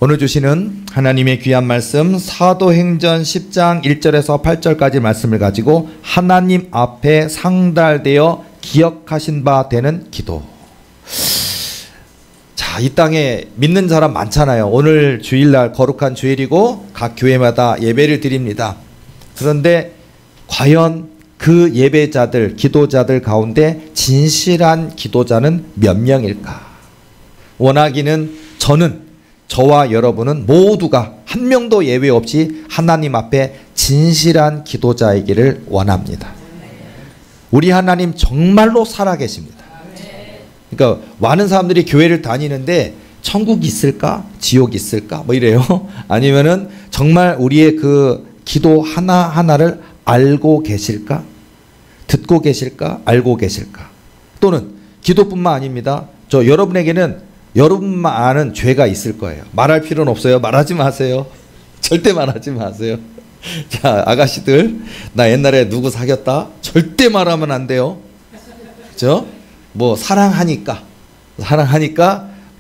오늘 주시는 하나님의 귀한 말씀 사도행전 10장 1절에서 8절까지 말씀을 가지고 하나님 앞에 상달되어 기억하신 바 되는 기도. 자, 이 땅에 믿는 사람 많잖아요. 오늘 주일날 거룩한 주일이고 각 교회마다 예배를 드립니다. 그런데 과연 그 예배자들, 기도자들 가운데 진실한 기도자는 몇 명일까? 원하기는 저와 여러분은 모두가 한 명도 예외 없이 하나님 앞에 진실한 기도자이기를 원합니다. 우리 하나님 정말로 살아계십니다. 그러니까 많은 사람들이 교회를 다니는데 천국 있을까? 지옥 있을까? 뭐 이래요. 아니면은 정말 우리의 그 기도 하나하나를 알고 계실까? 듣고 계실까? 알고 계실까? 또는 기도뿐만 아닙니다. 여러분에게는 여러분만 아는 죄가 있을 거예요. 말할 필요는 없어요. 말하지 마세요. 절대 말하지 마세요. 자, 아가씨들, 나 옛날에 누구 사귀었다? 절대 말하면 안 돼요. 그죠? 뭐 사랑하니까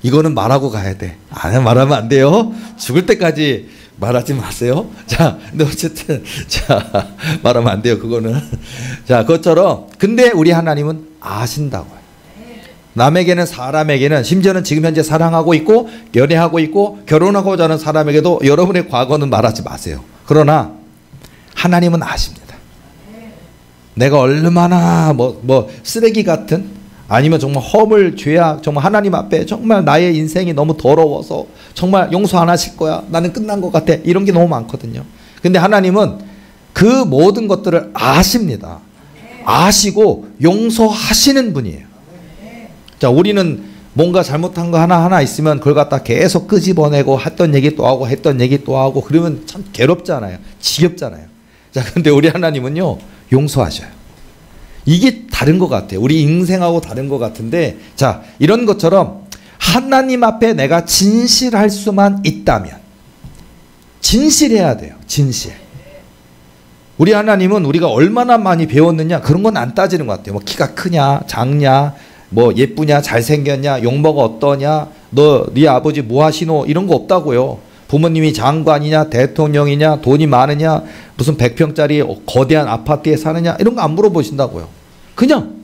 이거는 말하고 가야 돼. 말하면 안 돼요. 죽을 때까지 말하지 마세요. 자, 근데 어쨌든 자, 말하면 안 돼요. 그거는. 자, 그것처럼 근데 우리 하나님은 아신다고요. 남에게는, 사람에게는, 심지어는 지금 현재 사랑하고 있고 연애하고 있고 결혼하고자 하는 사람에게도 여러분의 과거는 말하지 마세요. 그러나 하나님은 아십니다. 내가 얼마나 쓰레기 같은, 아니면 정말 허물, 죄악, 정말 하나님 앞에 정말 나의 인생이 너무 더러워서 정말 용서 안 하실 거야, 나는 끝난 것 같아, 이런 게 너무 많거든요. 근데 하나님은 그 모든 것들을 아십니다. 아시고 용서하시는 분이에요. 자, 우리는 뭔가 잘못한 거 하나 있으면 그걸 갖다 계속 끄집어내고 했던 얘기 또 하고 했던 얘기 또 하고 그러면 참 괴롭잖아요. 지겹잖아요. 자, 근데 우리 하나님은요, 용서하셔요. 이게 다른 것 같아요. 우리 인생하고 다른 것 같은데, 자, 이런 것처럼 하나님 앞에 내가 진실할 수만 있다면, 진실해야 돼요. 진실. 우리 하나님은 우리가 얼마나 많이 배웠느냐 그런 건 안 따지는 것 같아요. 뭐 키가 크냐 작냐, 뭐 예쁘냐 잘생겼냐, 용모가 어떠냐, 네 아버지 뭐 하시노, 이런 거 없다고요. 부모님이 장관이냐 대통령이냐 돈이 많으냐 무슨 100평짜리 거대한 아파트에 사느냐 이런 거 안 물어보신다고요. 그냥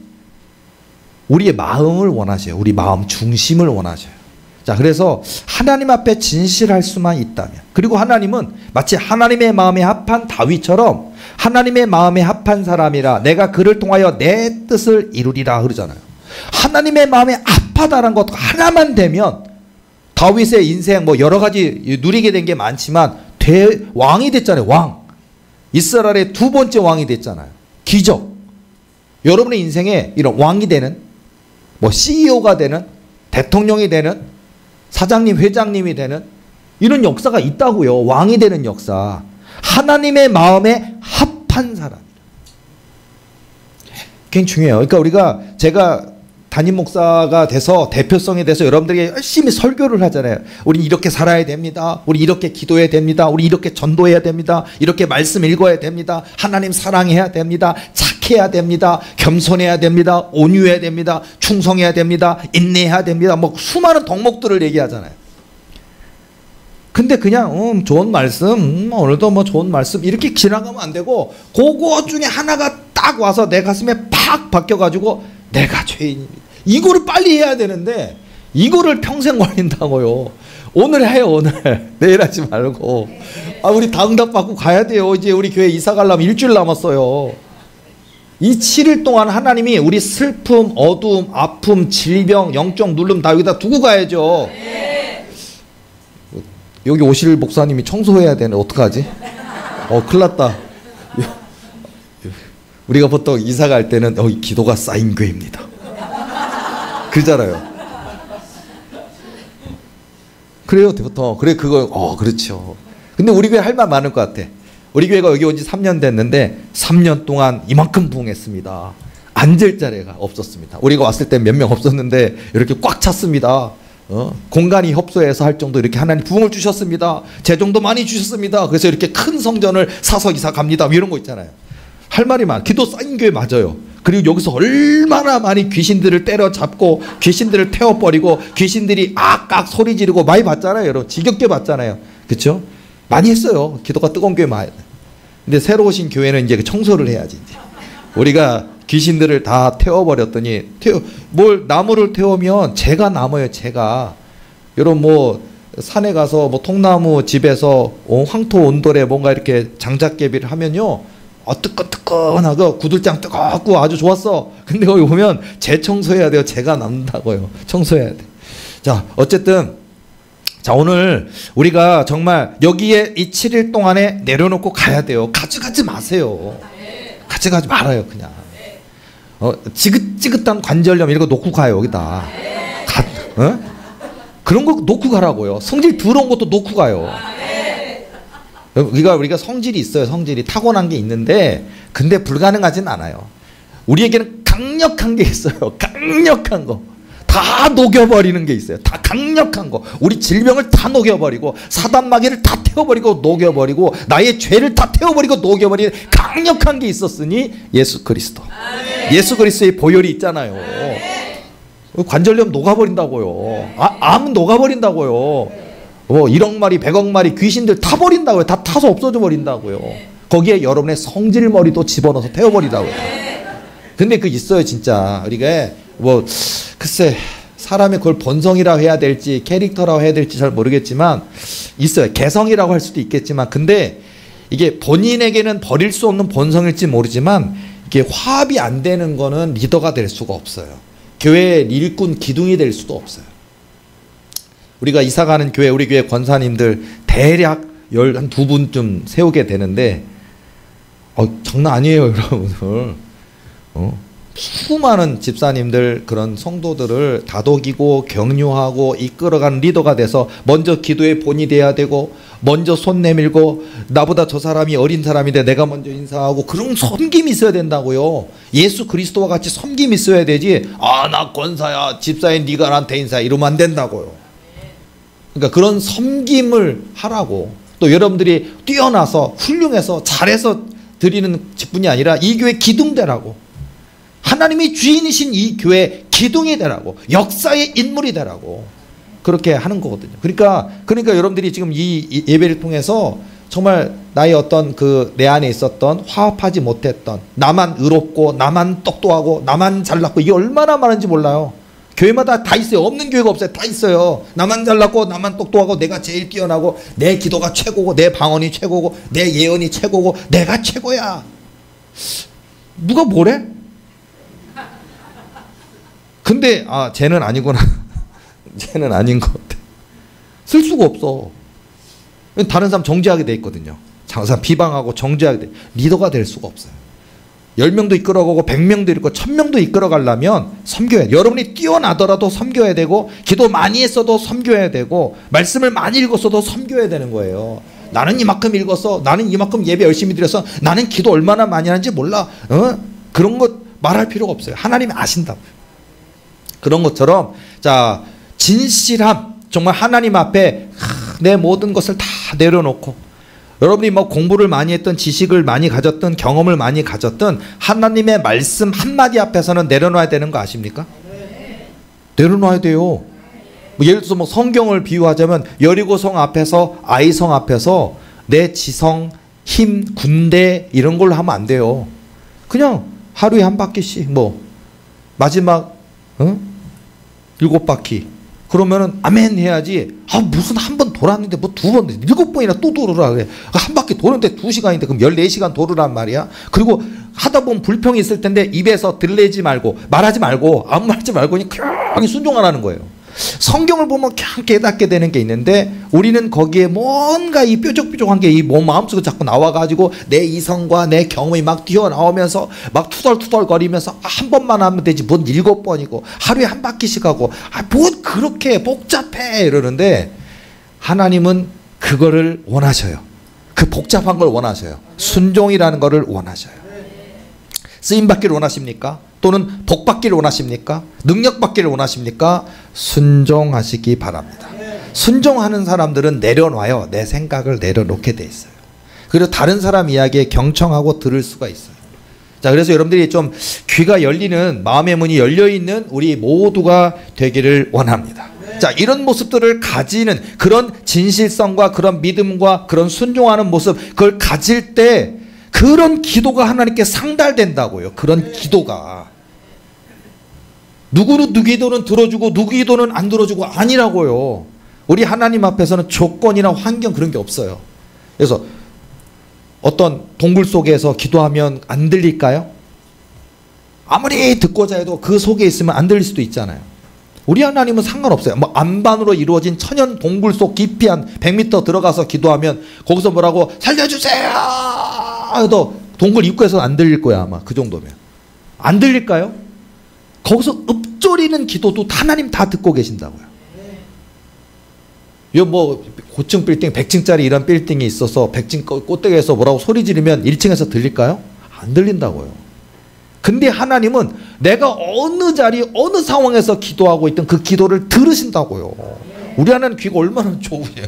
우리의 마음을 원하셔요. 우리 마음 중심을 원하셔요. 자, 그래서 하나님 앞에 진실할 수만 있다면, 그리고 하나님은 마치 하나님의 마음에 합한 다윗처럼 하나님의 마음에 합한 사람이라 내가 그를 통하여 내 뜻을 이루리라 그러잖아요. 하나님의 마음에 합하다는 것 하나만 되면 다윗의 인생 뭐 여러 가지 누리게 된 게 많지만 왕이 됐잖아요. 왕. 이스라엘의 두 번째 왕이 됐잖아요. 기적. 여러분의 인생에 이런 왕이 되는, 뭐 CEO가 되는, 대통령이 되는, 사장님, 회장님이 되는 이런 역사가 있다고요. 왕이 되는 역사. 하나님의 마음에 합한 사람. 굉장히 중요해요. 그러니까 제가 담임 목사가 돼서 대표성에 대해서 여러분들에게 열심히 설교를 하잖아요. 우리 이렇게 살아야 됩니다. 우리 이렇게 기도해야 됩니다. 우리 이렇게 전도해야 됩니다. 이렇게 말씀 읽어야 됩니다. 하나님 사랑해야 됩니다. 착해야 됩니다. 겸손해야 됩니다. 온유해야 됩니다. 충성해야 됩니다. 인내해야 됩니다. 뭐 수많은 덕목들을 얘기하잖아요. 근데 그냥 좋은 말씀, 오늘도 뭐 좋은 말씀 이렇게 지나가면 안 되고, 그거 중에 하나가 딱 와서 내 가슴에 팍 박혀가지고 내가 죄인입니다. 이거를 빨리 해야 되는데 이거를 평생 걸린다고요. 오늘 해요. 오늘. 내일 하지 말고. 우리 다 응답받고 가야 돼요. 이제 우리 교회 이사 가려면 일주일 남았어요. 이 7일 동안 하나님이 우리 슬픔, 어두움, 아픔, 질병, 영적 눌름 다 여기다 두고 가야죠. 여기 오실 목사님이 청소해야 되네. 어떡하지? 큰일 났다. 우리가 보통 이사 갈 때는 기도가 쌓인 교회입니다. 그러잖아요. 그래요, 보통. 그래, 그렇죠. 근데 우리 교회 할 말 많을 것 같아. 우리 교회가 여기 온 지 3년 됐는데 3년 동안 이만큼 부흥했습니다. 앉을 자리가 없었습니다. 우리가 왔을 때 몇 명 없었는데 이렇게 꽉 찼습니다. 공간이 협소해서 할 정도 이렇게 하나님 부흥을 주셨습니다. 재정도 많이 주셨습니다. 그래서 이렇게 큰 성전을 사서 이사 갑니다. 이런 거 있잖아요. 할 말이 많아. 기도 쌓인 교회 맞아요. 그리고 여기서 얼마나 많이 귀신들을 때려잡고 귀신들을 태워버리고 귀신들이 악악 소리 지르고 많이 봤잖아요. 여러분 지겹게 봤잖아요. 그렇죠? 많이 했어요. 기도가 뜨거운 교회 많이. 근데 새로 오신 교회는 이제 청소를 해야지. 이제. 우리가 귀신들을 다 태워버렸더니 뭘 나무를 태우면 재가 남아요. 재가. 여러분 뭐 산에 가서 뭐 통나무 집에서 황토 온돌에 뭔가 이렇게 장작개비를 하면요. 뜨끈뜨끈하고 구들장 뜨겁고 아주 좋았어. 근데 거기 보면 재 청소해야 돼요. 재가 남는다고요. 청소해야 돼. 자, 어쨌든 자, 오늘 우리가 정말 여기에 이 7일 동안에 내려놓고 가야 돼요. 가져가지 마세요. 가져가지 말아요, 그냥. 지긋지긋한 관절염 이런 거 놓고 가요, 여기다. 그런 거 놓고 가라고요. 성질 더러운 것도 놓고 가요. 우리가 성질이 있어요. 성질이 타고난 게 있는데 근데 불가능하진 않아요. 우리에게는 강력한 게 있어요. 강력한 거. 다 녹여버리는 게 있어요. 다 강력한 거. 우리 질병을 다 녹여버리고 사단마귀를 다 태워버리고 녹여버리고 나의 죄를 다 태워버리고 녹여버리는 강력한 게 있었으니 예수 그리스도. 예수 그리스도의 보혈이 있잖아요. 관절염 녹아버린다고요. 암은 녹아버린다고요. 1억 마리 100억 마리 귀신들 다 버린다고요. 다 타서 없어져 버린다고요. 거기에 여러분의 성질머리도 집어넣어서 태워버리다고요. 근데 그 있어요 진짜. 우리가 뭐 글쎄 사람이 그걸 본성이라고 해야 될지 캐릭터라고 해야 될지 잘 모르겠지만 있어요. 개성이라고 할 수도 있겠지만 근데 이게 본인에게는 버릴 수 없는 본성일지 모르지만 이게 화합이 안 되는 거는 리더가 될 수가 없어요. 교회의 일꾼 기둥이 될 수도 없어요. 우리가 이사가는 교회 우리 교회 권사님들 대략 한 2분쯤 세우게 되는데 장난 아니에요 여러분들. 수많은 집사님들 그런 성도들을 다독이고 격려하고 이끌어가는 리더가 돼서 먼저 기도의 본이 돼야 되고 먼저 손 내밀고 나보다 저 사람이 어린 사람인데 내가 먼저 인사하고 그런 섬김이 있어야 된다고요. 예수 그리스도와 같이 섬김이 있어야 되지 나 권사야 집사인 네가 나한테 인사해 이러면 안 된다고요. 그러니까 그런 섬김을 하라고. 또 여러분들이 뛰어나서 훌륭해서 잘해서 드리는 직분이 아니라 이 교회 기둥되라고. 하나님이 주인이신 이 교회 기둥이 되라고. 역사의 인물이 되라고. 그렇게 하는 거거든요. 그러니까 여러분들이 지금 이 예배를 통해서 정말 나의 어떤 내 안에 있었던 화합하지 못했던 나만 의롭고 나만 똑똑하고 나만 잘났고 이게 얼마나 많은지 몰라요. 교회마다 다 있어요. 없는 교회가 없어요. 다 있어요. 나만 잘났고 나만 똑똑하고 내가 제일 뛰어나고 내 기도가 최고고 내 방언이 최고고 내 예언이 최고고 내가 최고야. 누가 뭐래? 근데 쟤는 아니구나. 쟤는 아닌 것 같아. 쓸 수가 없어. 다른 사람 정죄하게 돼 있거든요. 사람 비방하고 정죄하게 돼. 리더가 될 수가 없어요. 10명도 이끌어가고 100명도 이끌고 1000명도 이끌어가려면 섬겨야 돼요. 여러분이 뛰어나더라도 섬겨야 되고 기도 많이 했어도 섬겨야 되고 말씀을 많이 읽었어도 섬겨야 되는 거예요. 나는 이만큼 읽었어. 나는 이만큼 예배 열심히 드려서 나는 기도 얼마나 많이 하는지 몰라. 그런 것 말할 필요가 없어요. 하나님이 아신다고요. 그런 것처럼 자 진실함 정말 하나님 앞에 내 모든 것을 다 내려놓고 여러분이 뭐 공부를 많이 했던 지식을 많이 가졌던 경험을 많이 가졌던 하나님의 말씀 한마디 앞에서는 내려놔야 되는 거 아십니까? 내려놔야 돼요. 뭐 예를 들어서 뭐 성경을 비유하자면 여리고성 앞에서 아이성 앞에서 내 지성 힘 군대 이런 걸로 하면 안 돼요. 그냥 하루에 한 바퀴씩 뭐 마지막 7바퀴 그러면은 아멘 해야지. 무슨 한 번 돌았는데 뭐 2번 7번이나 또 돌으라 그래. 한 바퀴 도는데 2시간인데 그럼 14시간 도르란 말이야. 그리고 하다 보면 불평이 있을 텐데 입에서 들레지 말고 말하지 말고 아무 말 하지 말고 그냥 순종하라는 거예요. 성경을 보면 그냥 깨닫게 되는 게 있는데 우리는 거기에 뭔가 이 뾰족뾰족한 게 이 마음속에 자꾸 나와가지고 내 이성과 내 경험이 막 튀어나오면서 막 투덜투덜거리면서 한 번만 하면 되지 뭔 7번이고 하루에 한 바퀴씩 하고 뭔 그렇게 복잡해 이러는데 하나님은 그거를 원하셔요. 그 복잡한 걸 원하셔요. 순종이라는 거를 원하셔요. 쓰임받기를 원하십니까? 또는 복받기를 원하십니까? 능력받기를 원하십니까? 순종하시기 바랍니다. 순종하는 사람들은 내려놔요. 내 생각을 내려놓게 돼 있어요. 그리고 다른 사람 이야기에 경청하고 들을 수가 있어요. 자, 그래서 여러분들이 좀 귀가 열리는, 마음의 문이 열려 있는 우리 모두가 되기를 원합니다. 자, 이런 모습들을 가지는, 그런 진실성과 그런 믿음과 그런 순종하는 모습, 그걸 가질 때 그런 기도가 하나님께 상달된다고요. 그런 기도가. 누구 기도는 들어주고 누구 기도는 안 들어주고 아니라고요. 우리 하나님 앞에서는 조건이나 환경 그런 게 없어요. 그래서 어떤 동굴 속에서 기도하면 안 들릴까요? 아무리 듣고자 해도 그 속에 있으면 안 들릴 수도 있잖아요. 우리 하나님은 상관없어요. 뭐 안반으로 이루어진 천연 동굴 속 깊이 한 100m 들어가서 기도하면 거기서 뭐라고 살려주세요 해도 동굴 입구에서 안 들릴 거야. 아마 그 정도면. 안 들릴까요? 거기서 읊조리는 기도도 하나님 다 듣고 계신다고요. 요 뭐 고층 빌딩 100층짜리 이런 빌딩이 있어서 100층 꼭대기에서 뭐라고 소리 지르면 1층에서 들릴까요? 안 들린다고요. 근데 하나님은 내가 어느 자리 어느 상황에서 기도하고 있든 그 기도를 들으신다고요. 우리 하나님 귀가 얼마나 좋으세요.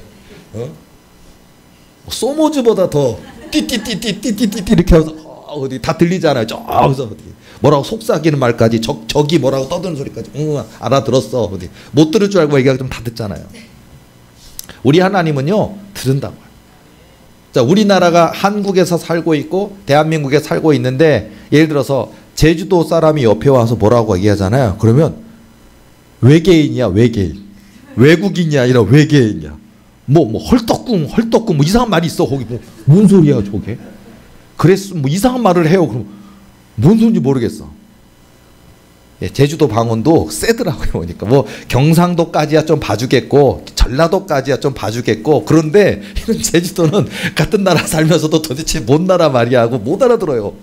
소모즈보다 더 띠띠띠띠띠띠띠 이렇게 해서 어디 다 들리잖아요. 저기서 어디 뭐라고 속삭이는 말까지 저기 뭐라고 떠드는 소리까지 알아들었어. 어디 못 들을 줄 알고 얘기하면 다 듣잖아요. 우리 하나님은요 들은다고요. 자, 우리나라가 한국에서 살고 있고 대한민국에 살고 있는데 예를 들어서 제주도 사람이 옆에 와서 뭐라고 얘기하잖아요. 그러면 외계인이야 외계인. 외국인이야 아니라 외계인이야. 뭐 헐떡궁 뭐 이상한 말이 있어. 거기 뭔 소리야 저게. 그래서 뭐 이상한 말을 해요. 그럼 뭔 소리인지 모르겠어. 예, 제주도 방언도 세더라고요. 보니까 뭐 경상도까지야 좀 봐주겠고 전라도까지야 좀 봐주겠고 그런데 이런 제주도는 같은 나라 살면서도 도대체 뭔 나라 말이야 하고 못 알아들어요.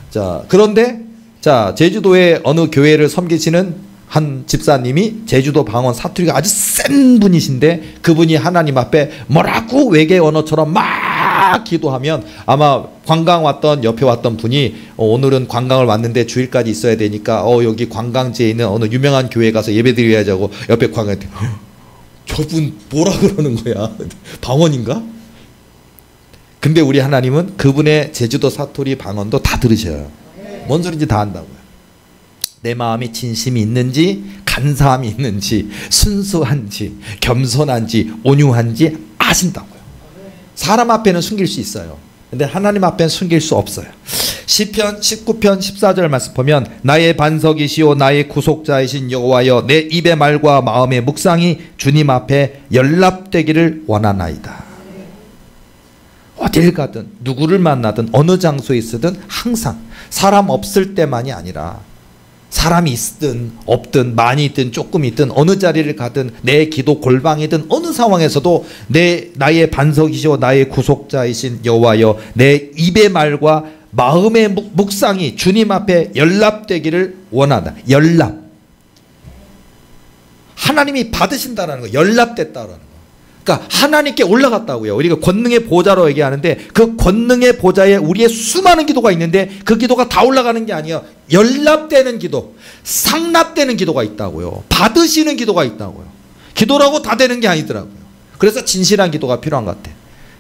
자, 그런데 자, 제주도의 어느 교회를 섬기시는 한 집사님이 제주도 방언 사투리가 아주 센 분이신데 그분이 하나님 앞에 뭐라고 외계 언어처럼 막 기도하면 아마 관광 왔던 옆에 왔던 분이 오늘은 관광을 왔는데 주일까지 있어야 되니까 여기 관광지에 있는 어느 유명한 교회 가서 예배 드려야지 하고 옆에 관광한테 저분 뭐라 그러는 거야. 방언인가? 근데 우리 하나님은 그분의 제주도 사투리 방언도 다 들으셔요. 뭔 소리인지 다 안다고요. 내 마음이 진심이 있는지 간사함이 있는지 순수한지 겸손한지 온유한지 아신다고요. 사람 앞에는 숨길 수 있어요. 근데 하나님 앞에는 숨길 수 없어요. 시편 19편 14절 말씀 보면 나의 반석이시오 나의 구속자이신 여호와여 내 입의 말과 마음의 묵상이 주님 앞에 연락되기를 원하나이다. 어딜 가든 누구를 만나든 어느 장소에 있으든 항상 사람 없을 때만이 아니라 사람이 있든 없든 많이 있든 조금 있든 어느 자리를 가든 내 기도 골방이든 어느 상황에서도 나의 반석이시오 나의 구속자이신 여호와여 내 입의 말과 마음의 묵상이 주님 앞에 연락되기를 원한다. 연락. 하나님이 받으신다는 거, 연락됐다라는 거. 그러니까 하나님께 올라갔다고요. 우리가 권능의 보좌로 얘기하는데 그 권능의 보좌에 우리의 수많은 기도가 있는데 그 기도가 다 올라가는 게 아니에요. 연락되는 기도, 상납되는 기도가 있다고요. 받으시는 기도가 있다고요. 기도라고 다 되는 게 아니더라고요. 그래서 진실한 기도가 필요한 것 같아요.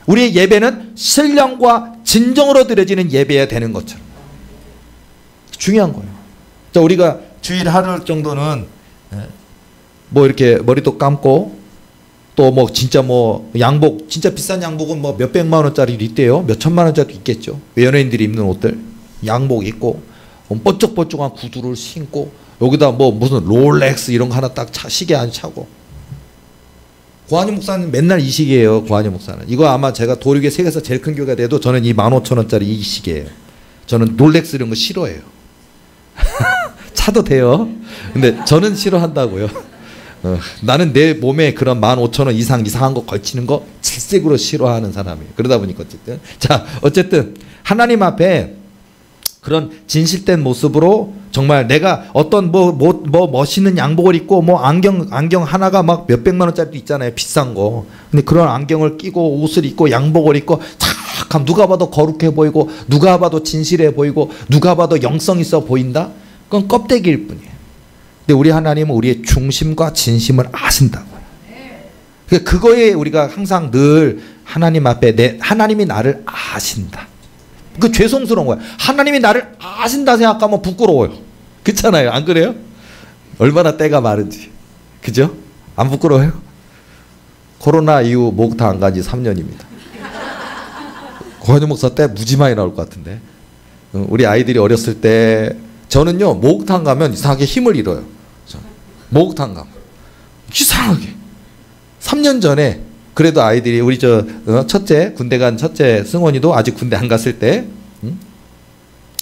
우리의 예배는 신령과 진정으로 드려지는 예배야 되는 것처럼. 중요한 거예요. 자, 우리가 주일 하루 정도는 뭐 이렇게 머리도 감고 또 뭐 진짜 뭐 양복 진짜 비싼 양복은 뭐 몇백만 원짜리 있대요. 몇천만 원짜리 있겠죠. 연예인들이 입는 옷들 양복 입고 뽀쩍뽀쩍한 구두를 신고 여기다 뭐 무슨 롤렉스 이런 거 하나 딱 시계 안 차고. 고한희 목사는 맨날 이 시계예요. 고한희 목사는 이거 아마 제가 도륙의 세계에서 제일 큰 교회가 돼도 저는 이 15,000원짜리 이 시계예요. 저는 롤렉스 이런 거 싫어해요. 차도 돼요. 근데 저는 싫어한다고요. 나는 내 몸에 그런 15,000원 이상 이상한 거 걸치는 거 질색으로 싫어하는 사람이에요. 그러다 보니까 어쨌든 하나님 앞에 그런 진실된 모습으로 정말 내가 어떤 뭐 멋있는 양복을 입고 뭐 안경 하나가 막 몇백만 원짜리도 있잖아요. 비싼 거. 근데 그런 안경을 끼고 옷을 입고 양복을 입고 탁 누가 봐도 거룩해 보이고 누가 봐도 진실해 보이고 누가 봐도 영성 있어 보인다? 그건 껍데기일 뿐이에요. 근데 우리 하나님은 우리의 중심과 진심을 아신다고요. 그거에 우리가 항상 늘 하나님 앞에 하나님이 나를 아신다. 그 죄송스러운 거야. 하나님이 나를 아신다 생각하면 부끄러워요. 그렇잖아요. 안 그래요? 얼마나 때가 마른지. 그죠? 안 부끄러워요? 코로나 이후 목욕탕 안 간 지 3년입니다. 고현희 목사 때 무지 많이 나올 것 같은데. 우리 아이들이 어렸을 때 저는요 목욕탕 가면 이상하게 힘을 잃어요. 목욕탕 가면 이상하게 3년 전에 그래도 아이들이 우리 첫째 군대 간 첫째 승원이도 아직 군대 안 갔을 때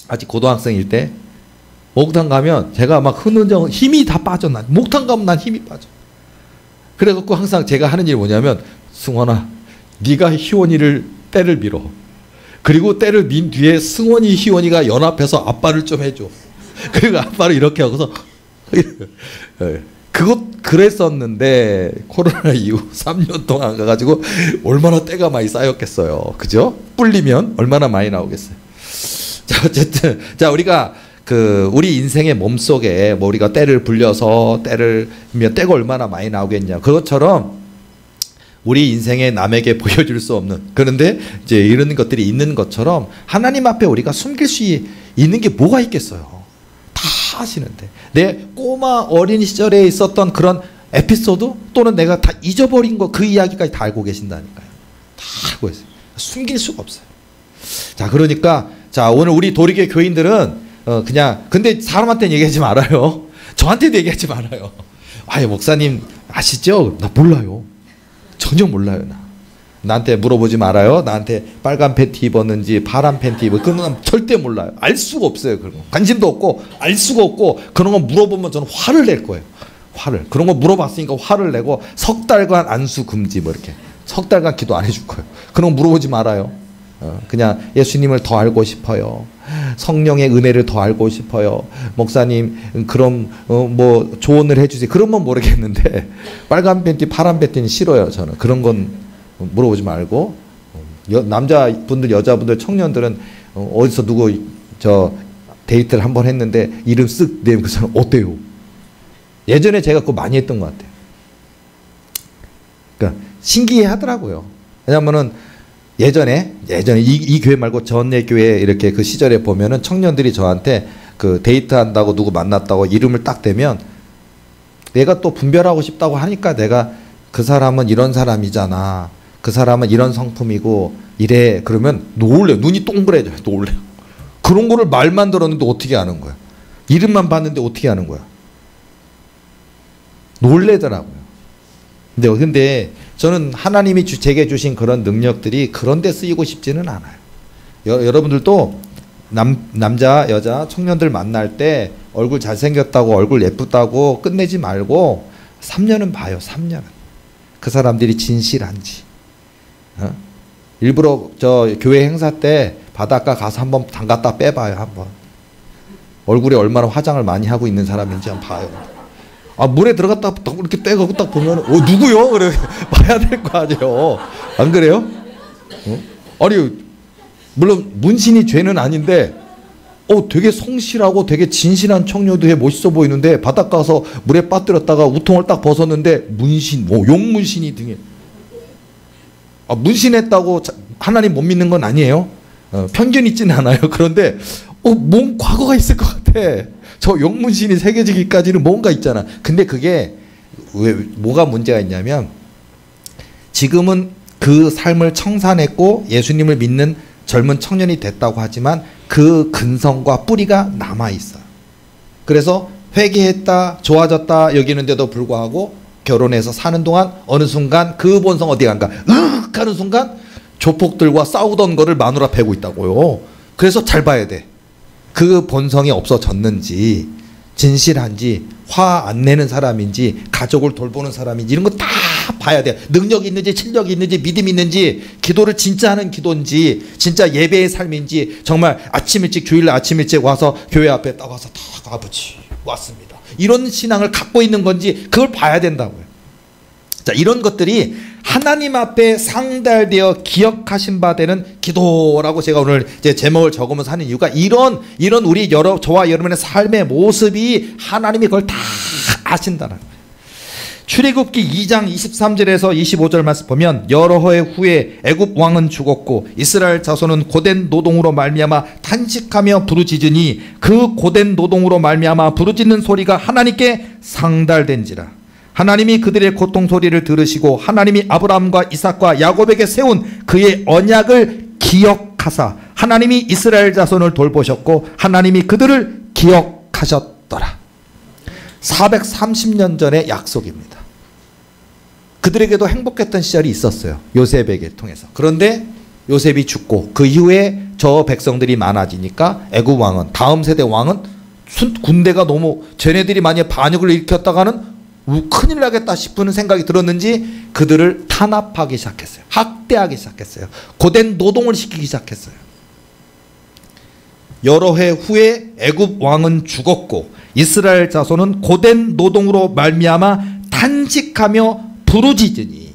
아직 고등학생일 때 목욕탕 가면 제가 막 흐느적 힘이 다 빠져. 난 목욕탕 가면 난 힘이 빠져. 그래갖고 항상 제가 하는 일이 뭐냐면 승원아 네가 희원이를 때를 밀어. 그리고 때를 민 뒤에 승원이 희원이가 연합해서 아빠를 좀 해줘. 그리고 아빠를 이렇게 하고서 그랬었는데 코로나 이후 3년 동안 가가지고 얼마나 때가 많이 쌓였겠어요. 그죠? 불리면 얼마나 많이 나오겠어요. 자 어쨌든 자 우리가 우리 인생의 몸속에 뭐 우리가 때를 불려서 때를 밀면 때가 얼마나 많이 나오겠냐. 그것처럼 우리 인생에 남에게 보여줄 수 없는 그런데 이제 이런 것들이 있는 것처럼 하나님 앞에 우리가 숨길 수 있는 게 뭐가 있겠어요. 다 아시는데 내 꼬마 어린 시절에 있었던 그런 에피소드 또는 내가 다 잊어버린 거 그 이야기까지 다 알고 계신다니까요. 다 알고 있어요. 숨길 수가 없어요. 자 그러니까 자 오늘 우리 도리교 교인들은 그냥 근데 사람한테는 얘기하지 말아요. 저한테도 얘기하지 말아요. 아유 목사님 아시죠? 나 몰라요. 전혀 몰라요. 나한테 물어보지 말아요. 나한테 빨간 팬티 입었는지 파란 팬티 입었는지 그런 건 절대 몰라요. 알 수가 없어요. 그런 거. 관심도 없고 알 수가 없고 그런 거 물어보면 저는 화를 낼 거예요. 화를. 그런 거 물어봤으니까 화를 내고 석 달간 안수 금지 뭐 이렇게 석 달간 기도 안 해줄 거예요. 그런 거 물어보지 말아요. 그냥 예수님을 더 알고 싶어요. 성령의 은혜를 더 알고 싶어요. 목사님 그럼 뭐 조언을 해주세요. 그러면 모르겠는데 빨간 팬티 파란 팬티는 싫어요. 저는 그런 건 물어보지 말고 남자분들 여자분들 청년들은 어디서 누구 데이트를 한번 했는데 이름 쓱 내면 그 사람 어때요? 예전에 제가 그거 많이 했던 것 같아요. 그러니까 신기해 하더라고요. 왜냐면은 예전에 이 교회 말고 전에 교회 이렇게 그 시절에 보면은 청년들이 저한테 그 데이트한다고 누구 만났다고 이름을 딱 대면 내가 또 분별하고 싶다고 하니까 내가 그 사람은 이런 사람이잖아. 그 사람은 이런 성품이고 이래. 그러면 놀래요. 눈이 동그래져요. 놀래요. 그런 거를 말만 들었는데 어떻게 아는 거야. 이름만 봤는데 어떻게 아는 거야. 놀래더라고요. 근데 저는 하나님이 제게 주신 그런 능력들이 그런 데 쓰이고 싶지는 않아요. 여러분들도 남자 여자 청년들 만날 때 얼굴 잘생겼다고 얼굴 예쁘다고 끝내지 말고 3년은 봐요. 3년은 그 사람들이 진실한지. 일부러 교회 행사 때 바닷가 가서 한번 담갔다 빼봐요. 한번 얼굴에 얼마나 화장을 많이 하고 있는 사람인지 한번 봐요. 물에 들어갔다 이렇게 떼고 딱 보면 누구요? 그래 봐야 될 거 아니에요. 안 그래요? 아니 물론 문신이 죄는 아닌데 되게 성실하고 되게 진실한 청년도 멋있어 보이는데 바닷가 가서 물에 빠뜨렸다가 우통을 딱 벗었는데 문신 용문신이 등에 문신했다고 하나님 못 믿는 건 아니에요. 편견 있지는 않아요. 그런데 뭔 과거가 있을 것 같아. 저 용문신이 새겨지기까지는 뭔가 있잖아. 근데 그게 뭐가 문제가 있냐면 지금은 그 삶을 청산했고 예수님을 믿는 젊은 청년이 됐다고 하지만 그 근성과 뿌리가 남아있어요. 그래서 회개했다 좋아졌다 여기는데도 불구하고 결혼해서 사는 동안 어느 순간 그 본성 어디 간가 하는 순간 조폭들과 싸우던 거를 마누라 패고 있다고요. 그래서 잘 봐야 돼. 그 본성이 없어졌는지 진실한지 화 안 내는 사람인지 가족을 돌보는 사람인지 이런 거 다 봐야 돼. 능력이 있는지 실력이 있는지 믿음이 있는지 기도를 진짜 하는 기도인지 진짜 예배의 삶인지 정말 아침 일찍 주일날 아침 일찍 와서 교회 앞에 딱 와서 딱 아버지 왔습니다. 이런 신앙을 갖고 있는 건지 그걸 봐야 된다고요. 자, 이런 것들이 하나님 앞에 상달되어 기억하신 바 되는 기도라고 제가 오늘 이제 제목을 적으면서 하는 이유가 이런 우리 저와 여러분의 삶의 모습이 하나님이 그걸 다 아신다는 거예요. 출애굽기 2장 23절에서 25절 말씀 보면 여러 해 후에 애굽 왕은 죽었고 이스라엘 자손은 고된 노동으로 말미암아 탄식하며 부르짖으니 그 고된 노동으로 말미암아 부르짖는 소리가 하나님께 상달된지라. 하나님이 그들의 고통 소리를 들으시고 하나님이 아브라함과 이삭과 야곱에게 세운 그의 언약을 기억하사 하나님이 이스라엘 자손을 돌보셨고 하나님이 그들을 기억하셨더라. 430년 전의 약속입니다. 그들에게도 행복했던 시절이 있었어요. 요셉에게 통해서. 그런데 요셉이 죽고 그 이후에 저 백성들이 많아지니까 애굽 왕은, 다음 세대 왕은 군대가 너무 쟤네들이 만약에 반역을 일으켰다가는 큰일 나겠다 싶은 생각이 들었는지 그들을 탄압하기 시작했어요. 학대하기 시작했어요. 고된 노동을 시키기 시작했어요. 여러 해 후에 애굽 왕은 죽었고 이스라엘 자손은 고된 노동으로 말미암아 탄식하며 부르짖으니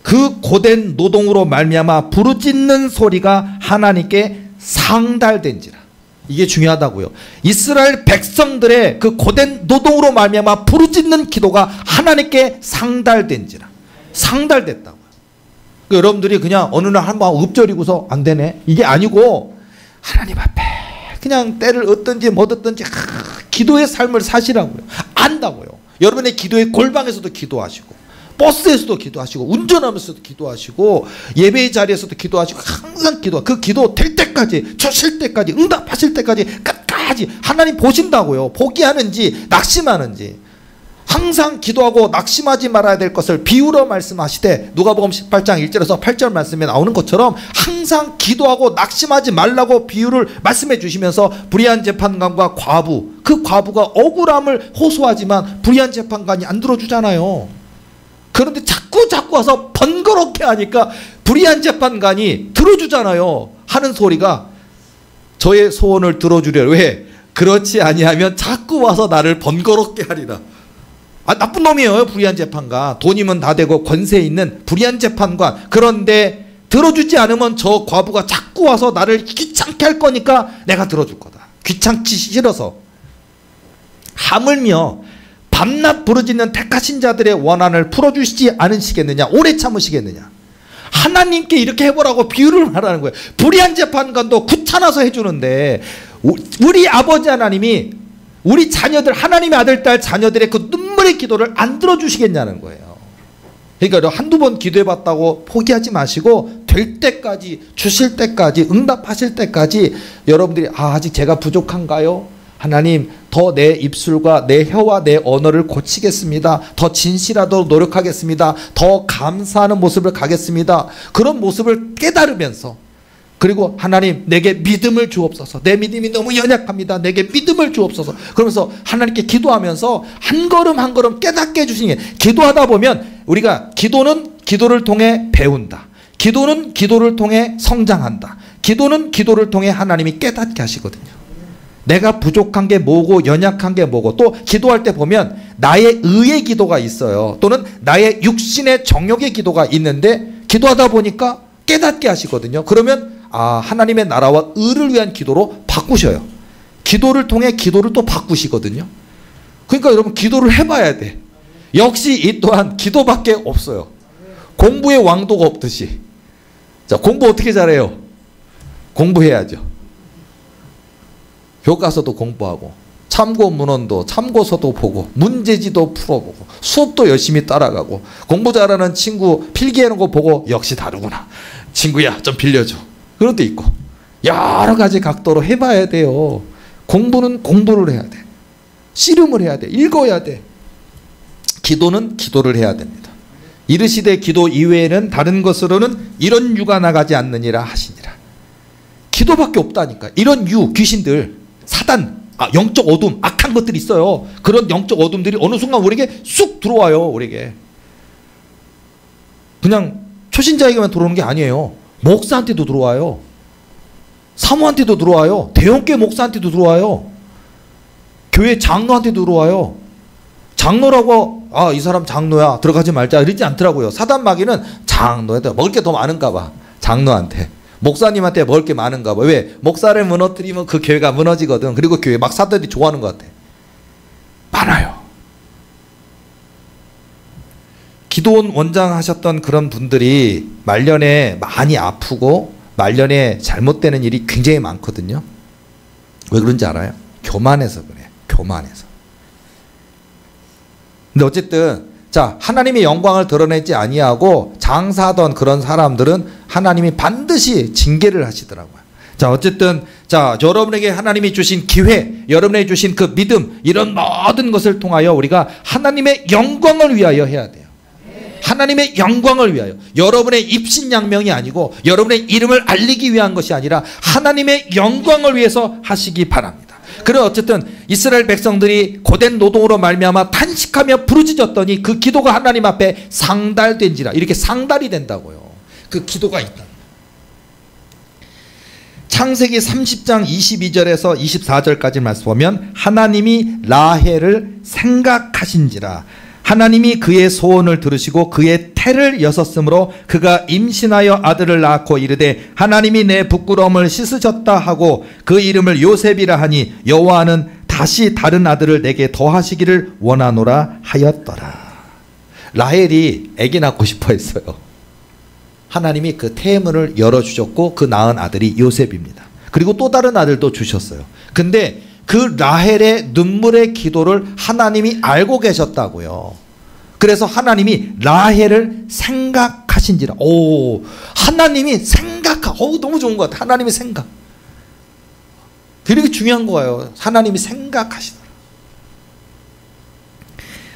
그 고된 노동으로 말미암아 부르짖는 소리가 하나님께 상달된지라. 이게 중요하다고요. 이스라엘 백성들의 그 고된 노동으로 말미암아 부르짖는 기도가 하나님께 상달된지라. 상달됐다고요. 그러니까 여러분들이 그냥 어느 날 한번 읊조리고서 안 되네 이게 아니고 하나님 앞에 그냥 때를 얻든지 못 얻든지 기도의 삶을 사시라고요. 안다고요. 여러분의 기도의 골방에서도 기도하시고 버스에서도 기도하시고 운전하면서도 기도하시고 예배의 자리에서도 기도하시고 항상 그 기도 될 때까지 주실 때까지 응답하실 때까지 끝까지 하나님 보신다고요. 포기하는지 낙심하는지 항상 기도하고 낙심하지 말아야 될 것을 비유로 말씀하시되 누가복음 18장 1절에서 8절 말씀에 나오는 것처럼 항상 기도하고 낙심하지 말라고 비유를 말씀해 주시면서 불의한 재판관과 과부, 그 과부가 억울함을 호소하지만 불의한 재판관이 안 들어주잖아요. 그런데 자꾸 와서 번거롭게 하니까 불의한 재판관이 들어주잖아요. 하는 소리가 저의 소원을 들어주려. 왜? 그렇지 아니하면 자꾸 와서 나를 번거롭게 하리라. 나쁜 놈이에요. 불의한 재판관. 돈이면 다 되고 권세 있는 불의한 재판관. 그런데 들어주지 않으면 저 과부가 자꾸 와서 나를 귀찮게 할 거니까 내가 들어줄 거다. 귀찮기 싫어서. 하물며 밤낮 부르짖는 택하신 자들의 원한을 풀어주시지 않으시겠느냐. 오래 참으시겠느냐. 하나님께 이렇게 해보라고 비유를 하라는 거예요. 불의한 재판관도 귀찮아서 해주는데 우리 아버지 하나님이 우리 자녀들, 하나님의 아들, 딸 자녀들의 그 눈물의 기도를 안 들어주시겠냐는 거예요. 그러니까 한두 번 기도해봤다고 포기하지 마시고 될 때까지, 주실 때까지, 응답하실 때까지 여러분들이 아직 제가 부족한가요? 하나님 더 내 입술과 내 혀와 내 언어를 고치겠습니다. 더 진실하도록 노력하겠습니다. 더 감사하는 모습을 가겠습니다. 그런 모습을 깨달으면서 그리고 하나님 내게 믿음을 주옵소서. 내 믿음이 너무 연약합니다. 내게 믿음을 주옵소서. 그러면서 하나님께 기도하면서 한 걸음 한 걸음 깨닫게 해주시는 게, 기도하다 보면 우리가 기도는 기도를 통해 배운다. 기도는 기도를 통해 성장한다. 기도는 기도를 통해 하나님이 깨닫게 하시거든요. 내가 부족한 게 뭐고 연약한 게 뭐고, 또 기도할 때 보면 나의 의의 기도가 있어요. 또는 나의 육신의 정욕의 기도가 있는데 기도하다 보니까 깨닫게 하시거든요. 그러면 하나님의 나라와 의를 위한 기도로 바꾸셔요. 기도를 통해 기도를 또 바꾸시거든요. 그러니까 여러분 기도를 해봐야 돼. 역시 이 또한 기도밖에 없어요. 공부의 왕도가 없듯이. 자, 공부 어떻게 잘해요? 공부해야죠. 교과서도 공부하고 참고 문헌도 참고서도 보고 문제지도 풀어보고 수업도 열심히 따라가고 공부 잘하는 친구 필기해놓은 거 보고 역시 다르구나. 친구야 좀 빌려줘. 그런 데 있고 여러 가지 각도로 해봐야 돼요. 공부는 공부를 해야 돼. 씨름을 해야 돼. 읽어야 돼. 기도는 기도를 해야 됩니다. 이르시되 기도 이외에는 다른 것으로는 이런 유가 나가지 않느니라 하시니라. 기도밖에 없다니까. 이런 유, 귀신들, 사단, 영적 어둠, 악한 것들이 있어요. 그런 영적 어둠들이 어느 순간 우리에게 쑥 들어와요. 우리에게. 그냥 초신자에게만 들어오는 게 아니에요. 목사한테도 들어와요. 사모한테도 들어와요. 대형교회 목사한테도 들어와요. 교회 장로한테도 들어와요. 장로라고 이 사람 장로야 들어가지 말자 이러지 않더라고요. 사단 마귀는 장로한테 먹을 게 더 많은가 봐. 장로한테. 목사님한테 먹을 게 많은가 봐. 왜? 목사를 무너뜨리면 그 교회가 무너지거든. 그리고 교회 막 사람들이 좋아하는 것 같아. 많아요. 기도원 원장 하셨던 그런 분들이 말년에 많이 아프고 말년에 잘못되는 일이 굉장히 많거든요. 왜 그런지 알아요? 교만해서 그래요. 교만해서. 근데 어쨌든 자, 하나님의 영광을 드러내지 아니하고 장사하던 그런 사람들은 하나님이 반드시 징계를 하시더라고요. 자, 어쨌든 자, 여러분에게 하나님이 주신 기회, 여러분에게 주신 그 믿음, 이런 모든 것을 통하여 우리가 하나님의 영광을 위하여 해야 돼요. 하나님의 영광을 위하여. 여러분의 입신양명이 아니고 여러분의 이름을 알리기 위한 것이 아니라 하나님의 영광을 위해서 하시기 바랍니다. 그래 어쨌든 이스라엘 백성들이 고된 노동으로 말미암아 탄식하며 부르짖었더니 그 기도가 하나님 앞에 상달된지라. 이렇게 상달이 된다고요. 그 기도가 있다. 창세기 30장 22절에서 24절까지 말씀 보면 하나님이 라헬을 생각하신지라. 하나님이 그의 소원을 들으시고 그의 태를 여섰으므로 그가 임신하여 아들을 낳고 이르되 하나님이 내 부끄러움을 씻으셨다 하고 그 이름을 요셉이라 하니 여호와는 다시 다른 아들을 내게 더하시기를 원하노라 하였더라. 라헬이 아기 낳고 싶어 했어요. 하나님이 그 태문을 열어주셨고 그 낳은 아들이 요셉입니다. 그리고 또 다른 아들도 주셨어요. 근데 그 라헬의 눈물의 기도를 하나님이 알고 계셨다고요. 그래서 하나님이 라헬을 생각하신지라. 오, 하나님이 너무 좋은 것 같아요. 하나님이 생각. 되게 중요한 거예요. 하나님이 생각하시더라.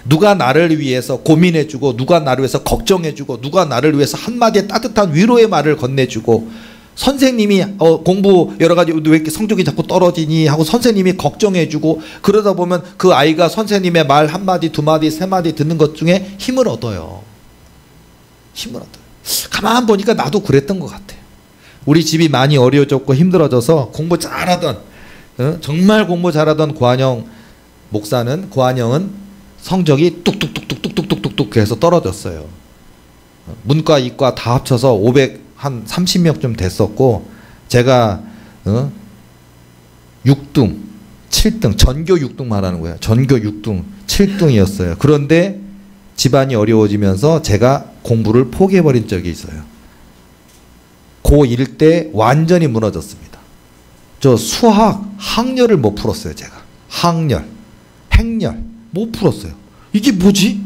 누가 나를 위해서 고민해주고 누가 나를 위해서 걱정해주고 누가 나를 위해서 한마디의 따뜻한 위로의 말을 건네주고 선생님이 공부 여러 가지 왜 이렇게 성적이 자꾸 떨어지니 하고 선생님이 걱정해주고 그러다 보면 그 아이가 선생님의 말 한마디 두마디 세마디 듣는 것 중에 힘을 얻어요. 힘을 얻어요. 가만 보니까 나도 그랬던 것 같아요. 우리 집이 많이 어려워졌고 힘들어져서 공부 잘하던 정말 공부 잘하던 고한영 목사는 고한영은 성적이 뚝뚝뚝뚝뚝뚝뚝뚝 해서 떨어졌어요. 문과 이과 다 합쳐서 500한 30명 좀 됐었고 제가 6등 7등 전교 6등 말하는 거예요. 전교 6등 7등이었어요. 그런데 집안이 어려워지면서 제가 공부를 포기해버린 적이 있어요. 고1 때 완전히 무너졌습니다. 저 수학 학렬을 못 풀었어요. 제가 학렬 행렬 못 풀었어요. 이게 뭐지?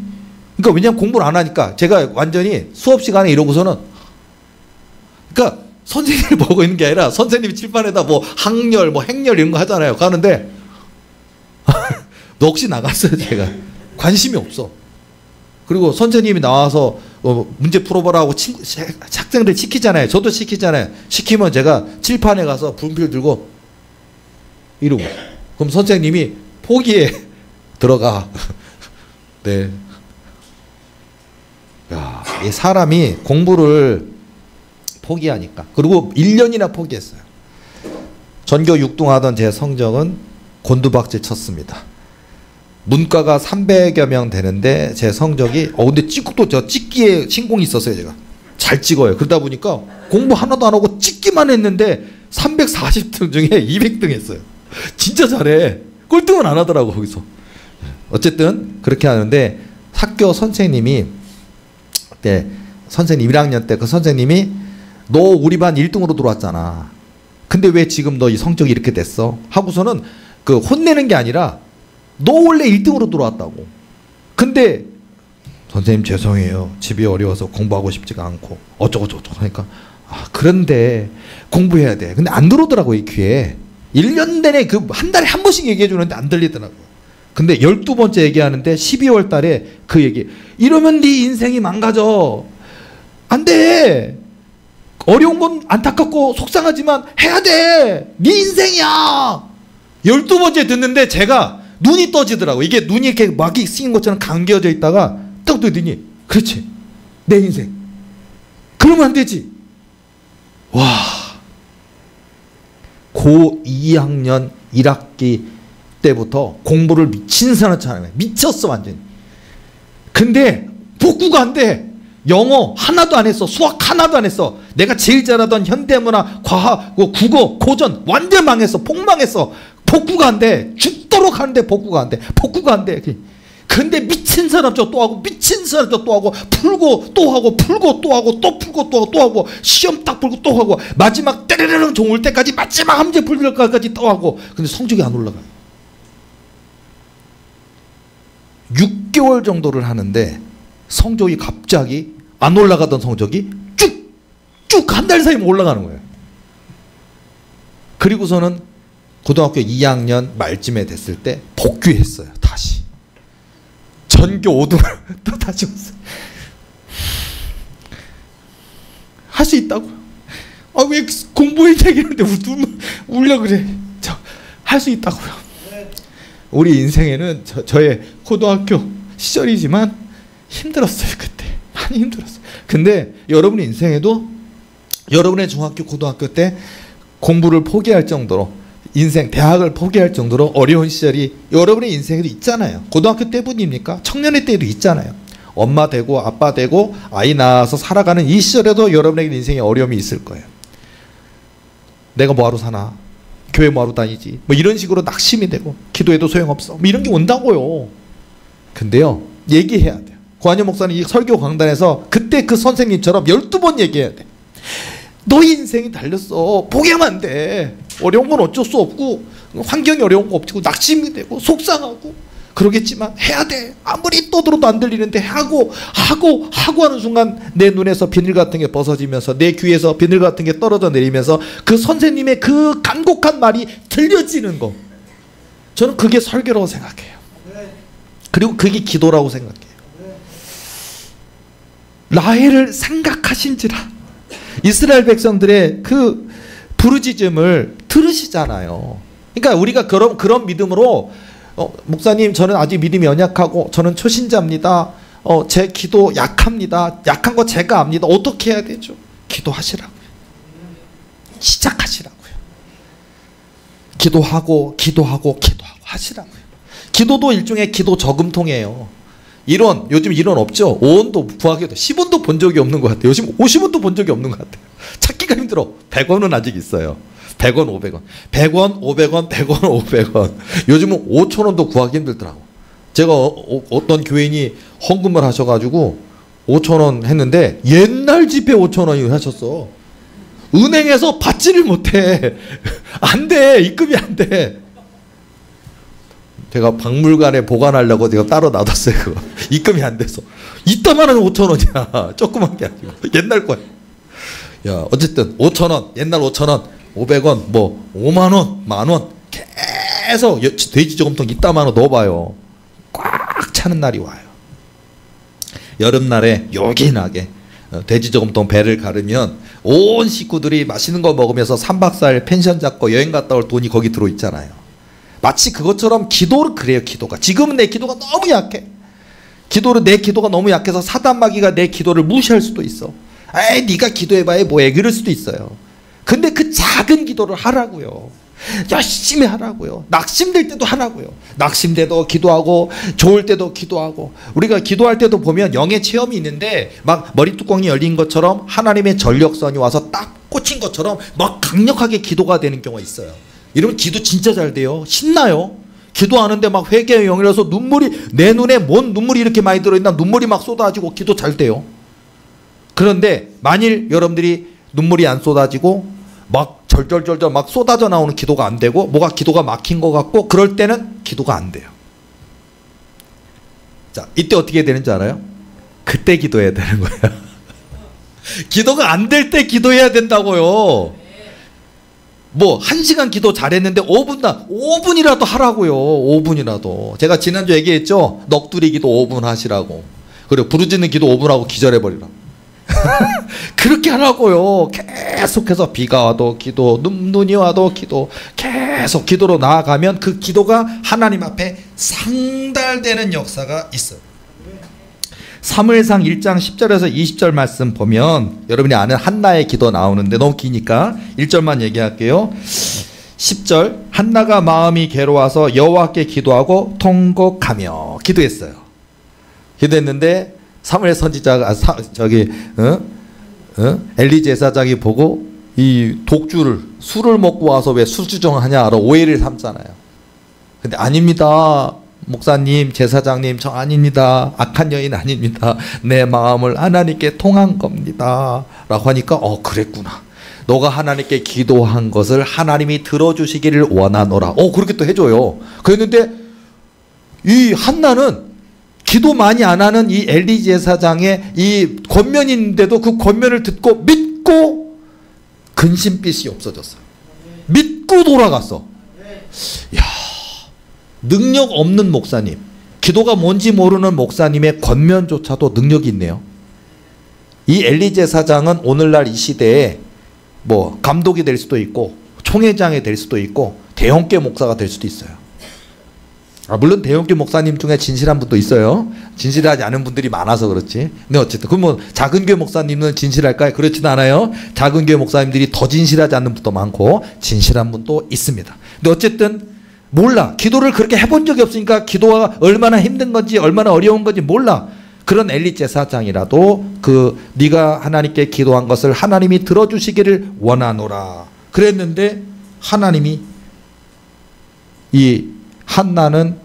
그러니까 왜냐면 공부를 안 하니까 제가 완전히 수업 시간에 이러고서는 그러니까 선생님을 보고 있는 게 아니라 선생님이 칠판에다 뭐 학렬 뭐 행렬 이런 거 하잖아요. 가는데 넋이 나갔어요. 제가 관심이 없어. 그리고 선생님이 나와서 문제 풀어보라고 학생들 시키잖아요. 저도 시키잖아요. 시키면 제가 칠판에 가서 분필 들고 이러고 그럼 선생님이 포기해 들어가. 네. 야, 이 사람이 공부를 포기하니까. 그리고 1년이나 포기했어요. 전교 6등 하던 제 성적은 곤두박질 쳤습니다. 문과가 300여 명 되는데 제 성적이 근데 찍고도 저 찍기에 신공이 있었어요. 제가 잘 찍어요. 그러다 보니까 공부 하나도 안 하고 찍기만 했는데 340등 중에 200등 했어요. 진짜 잘해. 꼴등은 안 하더라고 거기서. 어쨌든 그렇게 하는데 학교 선생님이 그때 선생님 1학년 때 그 선생님이 너 우리 반 1등으로 들어왔잖아. 근데 왜 지금 너 이 성적이 이렇게 됐어? 하고서는 그 혼내는 게 아니라 너 원래 1등으로 들어왔다고. 근데 선생님 죄송해요. 집이 어려워서 공부하고 싶지가 않고 어쩌고저쩌고 하니까 그런데 공부해야 돼. 근데 안 들어오더라고 이 귀에. 1년 내내 그 한 달에 한 번씩 얘기해 주는데 안 들리더라고. 근데 12번째 얘기하는데 12월 달에 그 얘기. 이러면 네 인생이 망가져. 안 돼. 어려운 건 안타깝고 속상하지만 해야 돼. 네 인생이야. 12번째 듣는데 제가 눈이 떠지더라고. 이게 눈이 이렇게 막이 씌인 것처럼 감겨져 있다가 딱 뜨더니 그렇지. 내 인생. 그러면 안 되지. 와. 고 2학년 1학기 때부터 공부를 미친 사람처럼 미쳤어 완전히. 근데 복구가 안 돼. 영어 하나도 안 했어. 수학 하나도 안 했어. 내가 제일 잘하던 현대문화, 과학, 국어, 고전 완전 망했어. 폭망했어. 복구가 안 돼. 죽도록 하는데 복구가 안 돼. 복구가 안 돼. 근데 미친 사람처럼 또 하고 미친 사람처럼 또 하고 풀고 또 하고 풀고 또 하고 또 풀고 또 하고 또 하고 시험 딱 풀고 또 하고 마지막 때르르릉 종 올 때까지 마지막 함재 풀 때까지 또 하고 근데 성적이 안 올라가요. 6개월 정도를 하는데 성적이 갑자기 안 올라가던 성적이 쭉 한 달 사이면 올라가는 거예요. 그리고서는 고등학교 2학년 말쯤에 됐을 때 복귀했어요. 다시 전교 5등을 또 다시 왔어요. 할 수 있다고요. 아, 왜 공부에 얘기하는데 울려 그래. 할 수 있다고요. 우리 인생에는 저의 고등학교 시절이지만 힘들었어요. 그때 많이 힘들었어요. 근데 여러분의 인생에도 여러분의 중학교 고등학교 때 공부를 포기할 정도로 인생 대학을 포기할 정도로 어려운 시절이 여러분의 인생에도 있잖아요. 고등학교 때뿐입니까? 청년의 때도 있잖아요. 엄마 되고 아빠 되고 아이 낳아서 살아가는 이 시절에도 여러분에게 인생에 어려움이 있을 거예요. 내가 뭐하러 사나? 교회 뭐하러 다니지? 뭐 이런 식으로 낙심이 되고 기도해도 소용없어. 뭐 이런 게 온다고요. 근데요, 얘기해야 돼요. 고한여 목사는 이 설교 강단에서 그때 그 선생님처럼 12번 얘기해야 돼. 너희 인생이 달렸어. 포기하면 안 돼. 어려운 건 어쩔 수 없고 환경이 어려운 거 없고 낙심이 되고 속상하고 그러겠지만 해야 돼. 아무리 떠들어도 안 들리는데 하고 하는 순간 내 눈에서 비늘 같은 게 벗어지면서 내 귀에서 비늘 같은 게 떨어져 내리면서 그 선생님의 그 간곡한 말이 들려지는 거. 저는 그게 설교라고 생각해요. 그리고 그게 기도라고 생각해요. 라헬을 생각하신지라. 이스라엘 백성들의 그 부르짖음을 들으시잖아요. 그러니까 우리가 그런 믿음으로 목사님 저는 아직 믿음이 연약하고 저는 초신자입니다. 제 기도 약합니다. 약한 거 제가 압니다. 어떻게 해야 되죠? 기도하시라고요. 시작하시라고요. 기도하고 하시라고요. 기도도 일종의 기도 저금통이에요. 요즘 이론 없죠? 5원도 구하기도 10원도 본 적이 없는 것 같아요. 요즘 50원도 본 적이 없는 것 같아요. 찾기가 힘들어. 100원은 아직 있어요. 100원, 500원. 100원, 500원, 100원, 500원. 요즘은 5,000원도 구하기 힘들더라고. 제가 어떤 교인이 헌금을 하셔가지고 5,000원 했는데 옛날 지폐 5,000원이 하셨어. 은행에서 받지를 못해. 안 돼. 입금이 안 돼. 제가 박물관에 보관하려고 제가 따로 놔뒀어요. 그거. 입금이 안 돼서. 이따만한 5,000원이야. 조그만 게 아니고. 옛날 거야. 야, 어쨌든 5,000원, 옛날 5,000원, 500원, 뭐 5만원, 만원 계속 돼지 저금통 이따만한 넣어봐요. 꽉 차는 날이 와요. 여름날에 요긴하게 돼지 저금통 배를 가르면 온 식구들이 맛있는 거 먹으면서 3박 4일 펜션 잡고 여행 갔다 올 돈이 거기 들어있잖아요. 마치 그것처럼 기도를 그래요. 기도가 지금은 내 기도가 너무 약해. 내 기도가 너무 약해서 사단마귀가 내 기도를 무시할 수도 있어. 에이 네가 기도해봐야 뭐해 그럴 수도 있어요. 근데 그 작은 기도를 하라고요. 열심히 하라고요. 낙심될 때도 하라고요. 낙심돼도 기도하고 좋을 때도 기도하고. 우리가 기도할 때도 보면 영의 체험이 있는데 막 머리뚜껑이 열린 것처럼 하나님의 전력선이 와서 딱 꽂힌 것처럼 막 강력하게 기도가 되는 경우가 있어요. 이러면 기도 진짜 잘 돼요. 신나요. 기도하는데 막 회개의 영이라서 내 눈에 뭔 눈물이 이렇게 많이 들어있나 눈물이 막 쏟아지고 기도 잘 돼요. 그런데 만일 여러분들이 눈물이 안 쏟아지고 막 절절절절 막 쏟아져 나오는 기도가 안 되고 뭐가 기도가 막힌 것 같고 그럴 때는 기도가 안 돼요. 자, 이때 어떻게 되는 줄 알아요? 그때 기도해야 되는 거예요. 기도가 안 될 때 기도해야 된다고요. 뭐 1시간 기도 잘했는데 5분이라도 하라고요. 5분이라도. 제가 지난주 얘기했죠. 넋두리 기도 5분 하시라고. 그리고 부르짖는 기도 5분 하고 기절해버리라. 그렇게 하라고요. 계속해서 비가 와도 기도, 눈이 와도 기도, 계속 기도로 나아가면 그 기도가 하나님 앞에 상달되는 역사가 있어요. 사무엘상 1장 10절에서 20절 말씀 보면 여러분이 아는 한나의 기도 나오는데 너무 기니까 1절만 얘기할게요. 10절 한나가 마음이 괴로워서 여호와께 기도하고 통곡하며 기도했어요. 기도했는데 사무엘 선지자가 엘리 제사장이 보고 이 독주를 술을 먹고 와서 왜 술주정하냐 오해를 삼잖아요. 근데 아닙니다. 목사님, 제사장님, 저 아닙니다. 악한 여인 아닙니다. 내 마음을 하나님께 통한 겁니다. 라고 하니까 그랬구나. 너가 하나님께 기도한 것을 하나님이 들어주시기를 원하노라. 그렇게 또 해줘요. 그랬는데 이 한나는 기도 많이 안 하는 이 엘리 제사장의 이 권면이 있는데도 그 권면을 듣고 믿고 근심빛이 없어졌어요. 믿고 돌아갔어. 야, 능력 없는 목사님, 기도가 뭔지 모르는 목사님의 권면조차도 능력이 있네요. 이 엘리 제사장은 오늘날 이 시대에 뭐 감독이 될 수도 있고 총회장이 될 수도 있고 대형교 목사가 될 수도 있어요. 물론 대형교 목사님 중에 진실한 분도 있어요. 진실하지 않은 분들이 많아서 그렇지. 근데 어쨌든 그럼 뭐 작은 교회 목사님은 진실할까요? 그렇지는 않아요. 작은 교회 목사님들이 더 진실하지 않는 분도 많고 진실한 분도 있습니다. 근데 어쨌든 몰라. 기도를 그렇게 해본 적이 없으니까 기도가 얼마나 힘든 건지 얼마나 어려운 건지 몰라. 그런 엘리 제사장이라도 네가 하나님께 기도한 것을 하나님이 들어주시기를 원하노라. 그랬는데 하나님이 이 한나는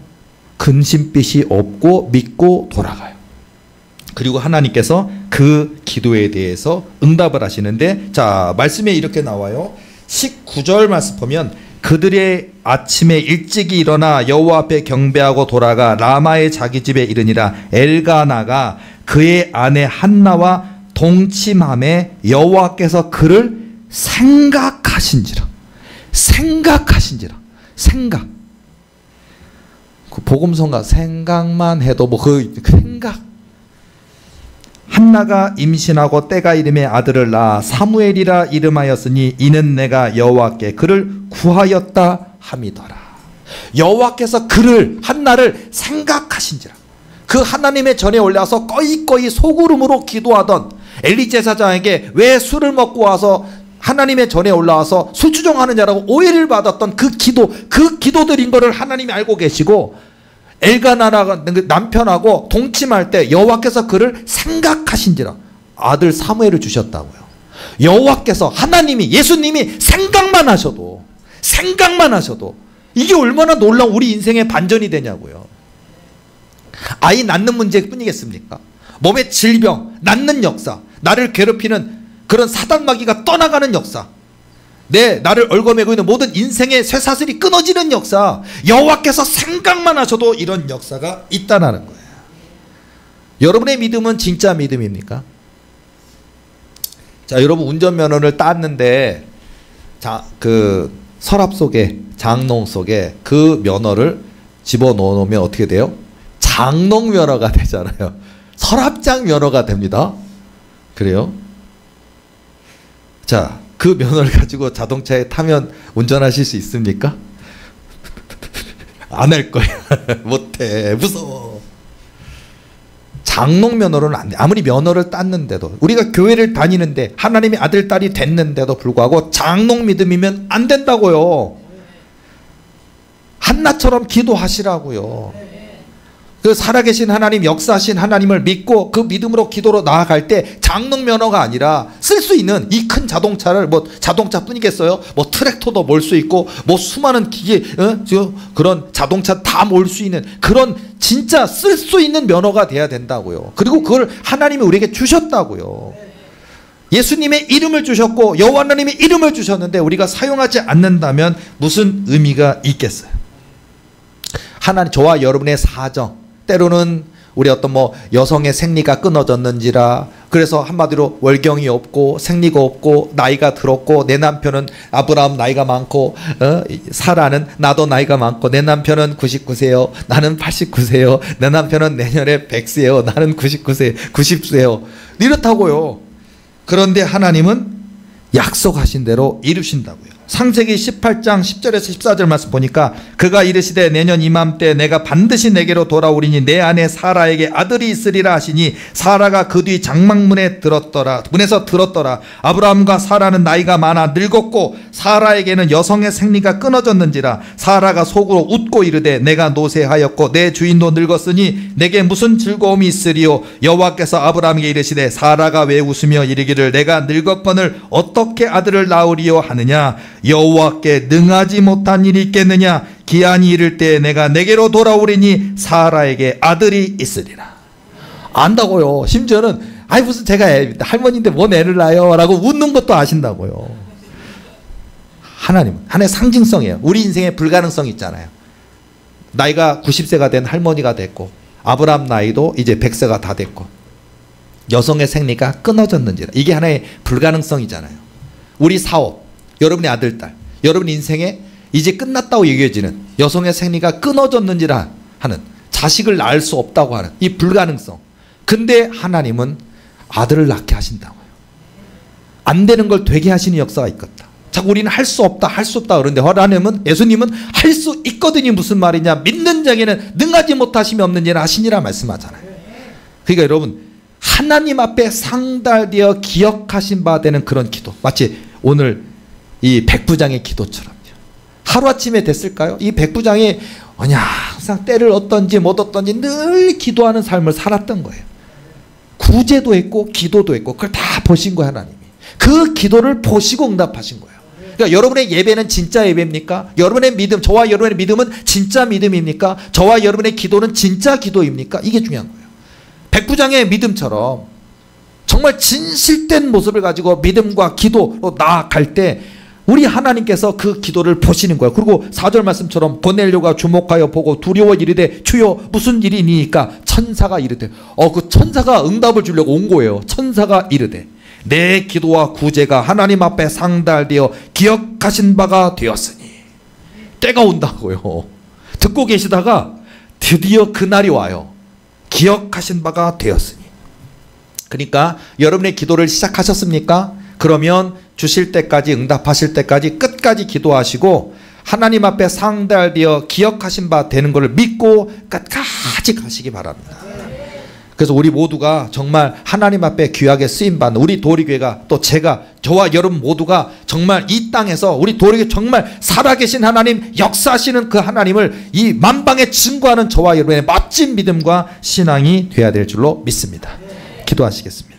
근심빛이 없고 믿고 돌아가요. 그리고 하나님께서 그 기도에 대해서 응답을 하시는데, 자, 말씀에 이렇게 나와요. 19절 말씀 보면 그들의 아침에 일찍이 일어나 여호와 앞에 경배하고 돌아가 라마의 자기 집에 이르니라. 엘가나가 그의 아내 한나와 동침함에 여호와께서 그를 생각하신지라. 생각. 그 복음성가 생각만 해도 뭐 그 생각. 한나가 임신하고 때가 이름에 아들을 낳아 사무엘이라 이름하였으니 이는 내가 여호와께 그를 구하였다 함이더라. 여호와께서 한나를 생각하신지라. 그 하나님의 전에 올라와서 꺼이꺼이 소구름으로 기도하던 엘리 제사장에게 왜 술을 먹고 와서 하나님의 전에 올라와서 술주정하는 자라고 오해를 받았던 그 기도드린 거를 하나님이 알고 계시고, 엘가나가 남편하고 동침할 때 여호와께서 그를 생각하신지라. 아들 사무엘을 주셨다고요. 여호와께서, 하나님이, 예수님이 생각만 하셔도 이게 얼마나 놀라운 우리 인생의 반전이 되냐고요. 아이 낳는 문제뿐이겠습니까? 몸의 질병, 낳는 역사, 나를 괴롭히는 그런 사단마귀가 떠나가는 역사, 나를 얽어매고 있는 모든 인생의 쇠사슬이 끊어지는 역사, 여호와께서 생각만 하셔도 이런 역사가 있다는 거예요. 여러분의 믿음은 진짜 믿음입니까? 자, 여러분 운전면허를 땄는데 그 서랍 속에, 장롱 속에 그 면허를 집어넣어 놓으면 어떻게 돼요? 장롱 면허가 되잖아요. 서랍장 면허가 됩니다. 그래요? 자, 그 면허를 가지고 자동차에 타면 운전하실 수 있습니까? 안 할 거예요. 못해. 무서워. 장롱 면허로는 안 돼. 아무리 면허를 땄는데도, 우리가 교회를 다니는데 하나님의 아들, 딸이 됐는데도 불구하고 장롱 믿음이면 안 된다고요. 한나처럼 기도하시라고요. 그 살아계신 하나님, 역사하신 하나님을 믿고 그 믿음으로 기도로 나아갈 때 장롱 면허가 아니라 쓸 수 있는 이 큰 자동차를, 뭐 자동차뿐이겠어요? 뭐 트랙터도 몰 수 있고 뭐 수많은 기계, 그런 자동차 다 몰 수 있는 그런 진짜 쓸 수 있는 면허가 돼야 된다고요. 그리고 그걸 하나님이 우리에게 주셨다고요. 예수님의 이름을 주셨고 여호와 하나님의 이름을 주셨는데 우리가 사용하지 않는다면 무슨 의미가 있겠어요? 하나님, 저와 여러분의 사정, 때로는 우리 어떤 뭐 여성의 생리가 끊어졌는지라, 그래서 한마디로 월경이 없고 생리가 없고 나이가 들었고, 내 남편은 아브라함 나이가 많고 사라는 나도 나이가 많고, 내 남편은 99세요 나는 89세요, 내 남편은 내년에 100세요 나는 99세 90세요 이렇다고요. 그런데 하나님은 약속하신 대로 이루신다고요. 창세기 18장 10절에서 14절 말씀 보니까 그가 이르시되 내년 이맘때 내가 반드시 내게로 돌아오리니 내 아내 사라에게 아들이 있으리라 하시니 사라가 그 뒤 장막문에 문에서 들었더라. 아브라함과 사라는 나이가 많아 늙었고 사라에게는 여성의 생리가 끊어졌는지라. 사라가 속으로 웃고 이르되 내가 노쇠하였고 내 주인도 늙었으니 내게 무슨 즐거움이 있으리요. 여호와께서 아브라함에게 이르시되 사라가 왜 웃으며 이르기를 내가 늙었거늘 어떻게 아들을 낳으리요 하느냐. 여호와께 능하지 못한 일이 있겠느냐. 기한이 이를 때 내가 내게로 돌아오리니 사라에게 아들이 있으리라. 안다고요. 심지어는 아이 무슨 제가 할머니인데 뭔 애를 낳아요 라고 웃는 것도 아신다고요. 하나님은 하나의 상징성이에요. 우리 인생에 불가능성이 있잖아요. 나이가 90세가 된 할머니가 됐고 아브라함 나이도 이제 100세가 다 됐고 여성의 생리가 끊어졌는지라. 이게 하나의 불가능성이잖아요. 우리 사업, 여러분의 아들, 딸, 여러분 인생에 이제 끝났다고 여겨지는 여성의 생리가 끊어졌는지라 하는, 자식을 낳을 수 없다고 하는 이 불가능성. 근데 하나님은 아들을 낳게 하신다고요. 안 되는 걸 되게 하시는 역사가 있겠다. 자꾸 우리는 할 수 없다 할 수 없다 그러는데 하나님은, 예수님은 할 수 있거든요. 무슨 말이냐, 믿는 자에게는 능하지 못하심이 없는 일을 하시니라 말씀하잖아요. 그러니까 여러분, 하나님 앞에 상달되어 기억하신 바 되는 그런 기도, 마치 오늘 이 백부장의 기도처럼요. 하루아침에 됐을까요? 이 백부장이 항상 때를 얻던지 못 얻던지 늘 기도하는 삶을 살았던 거예요. 구제도 했고 기도도 했고 그걸 다 보신 거예요. 하나님이 그 기도를 보시고 응답하신 거예요. 그러니까 여러분의 예배는 진짜 예배입니까? 여러분의 믿음, 저와 여러분의 믿음은 진짜 믿음입니까? 저와 여러분의 기도는 진짜 기도입니까? 이게 중요한 거예요. 백부장의 믿음처럼 정말 진실된 모습을 가지고 믿음과 기도로 나아갈 때 우리 하나님께서 그 기도를 보시는 거예요. 그리고 4절 말씀처럼 고넬료가 주목하여 보고 두려워 이르되 주여 무슨 일이니까 천사가 이르되, 그 천사가 응답을 주려고 온 거예요. 천사가 이르되 내 기도와 구제가 하나님 앞에 상달되어 기억하신 바가 되었으니. 때가 온다고요. 듣고 계시다가 드디어 그날이 와요. 기억하신 바가 되었으니. 그러니까 여러분의 기도를 시작하셨습니까? 그러면 주실 때까지, 응답하실 때까지 끝까지 기도하시고 하나님 앞에 상달되어 기억하신 바 되는 것을 믿고 끝까지 가시기 바랍니다. 그래서 우리 모두가 정말 하나님 앞에 귀하게 쓰임받는 우리 도리교회가, 또 저와 여러분 모두가 정말 이 땅에서 우리 도리교회 정말 살아계신 하나님, 역사하시는 그 하나님을 이 만방에 증거하는 저와 여러분의 멋진 믿음과 신앙이 되어야 될 줄로 믿습니다. 기도하시겠습니다.